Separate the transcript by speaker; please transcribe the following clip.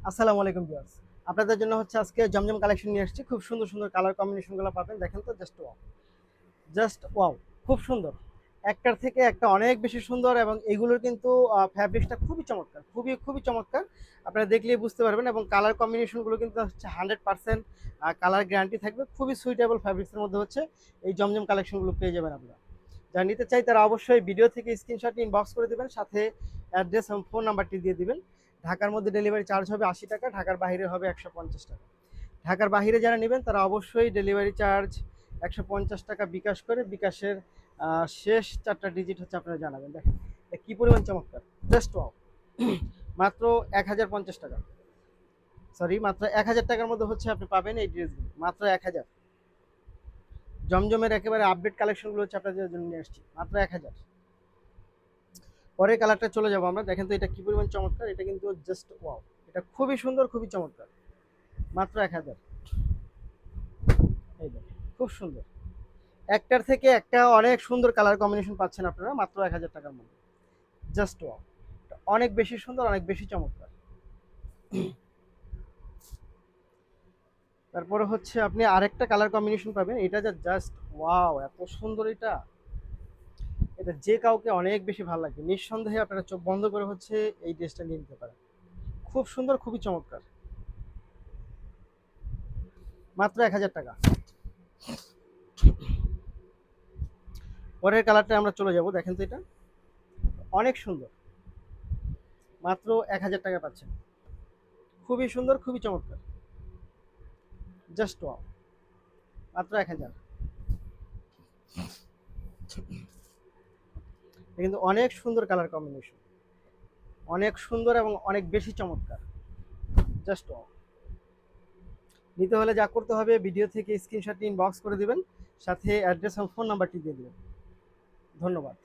Speaker 1: আসসালামু আলাইকুম ভিউয়ার্স। আপনাদের জন্য হচ্ছে আজকে জমজম কালেকশন নিয়ে এসেছি। খুব সুন্দর সুন্দর কালার কম্বিনেশনগুলো পাবেন। দেখেন তো, জাস্ট ওয়াও, জাস্ট ওয়াও, খুব সুন্দর। একটার থেকে একটা অনেক বেশি সুন্দর, এবং এগুলোর কিন্তু ফ্যাব্রিক্সটা খুবই চমৎকার, খুবই খুবই চমৎকার। আপনারা দেখলেই বুঝতে পারবেন, এবং কালার কম্বিনেশনগুলো কিন্তু হচ্ছে 100% কালার গ্যারান্টি থাকবে। খুবই সুইটেবল ফ্যাব্রিক্সের মধ্যে হচ্ছে এই জমজম কালেকশনগুলো পেয়ে যাবেন আপনারা। যারা নিতে চাই তারা অবশ্যই ভিডিও থেকে স্ক্রিনশট ইনবক্স করে দেবেন, সাথে অ্যাড্রেস এবং ফোন নাম্বারটি দিয়ে দিবেন। ঢাকার মধ্যে ডেলিভারি চার্জ হবে 80 টাকা, ঢাকার বাইরে হবে 150 টাকা। ঢাকার বাইরে যারা নেবেন তারা অবশ্যই ডেলিভারি চার্জ 150 টাকা বিকাশ করে, বিকাশের শেষ 4টা ডিজিট হচ্ছে আপনারা জানাবেন। দেখেন এটা কী পরিমাণ চমৎকার, জাস্ট ওয়াও। মাত্র 1050 টাকা, সরি মাত্র 1000 টাকার মধ্যে হচ্ছে আপনি পাবেন এই ড্রেসগুলো, মাত্র 1000। জমজমের একেবারে আপডেট কালেকশনগুলো হচ্ছে আপনাদের জন্য নিয়ে আসছি, মাত্র 1000। পরের কালারটা চলে যাবো আমরা। দেখেন তো এটা কি পরিমাণ চমৎকার, এটা কিন্তু জাস্ট ওয়াও, এটা খুবই সুন্দর, খুবই চমৎকার। মাত্র 1000। এই দেখেন, খুব সুন্দর। একটার থেকে একটা অনেক সুন্দর কালার কম্বিনেশন পাচ্ছেন আপনারা মাত্র 1000 টাকার মধ্যে, জাস্ট ওয়াও। অনেক বেশি সুন্দর, অনেক বেশি চমৎকার। তারপরে হচ্ছে আপনি আরেকটা কালার কম্বিনেশন পাবেন, এটা জাস্ট ওয়াও, এত সুন্দর। এটা এটা যে কাউকে অনেক বেশি ভালো লাগবে, নিঃসন্দেহে আপনারা চোখ বন্ধ করে হচ্ছে এই ড্রেসটা নিয়ে নিতে পারেন। খুব সুন্দর, খুবই চমৎকার, মাত্র 1000 টাকা। পরের কালারটা আমরা চলে যাব। দেখেন তো এটা অনেক সুন্দর, মাত্র 1000 টাকা পাচ্ছেন। খুবই সুন্দর, খুবই চমৎকার, জাস্ট ওয়াও, মাত্র 1000। কিন্তু অনেক সুন্দর কালার কম্বিনেশন, অনেক সুন্দর এবং অনেক বেশি চমৎকার, জাস্ট ওয়াও। নিতে হলে যা করতে হবে, ভিডিও থেকে স্ক্রিনশট ইনবক্স করে দিবেন, সাথে অ্যাড্রেস এবং ফোন নাম্বারটি দিয়ে দেবেন। ধন্যবাদ।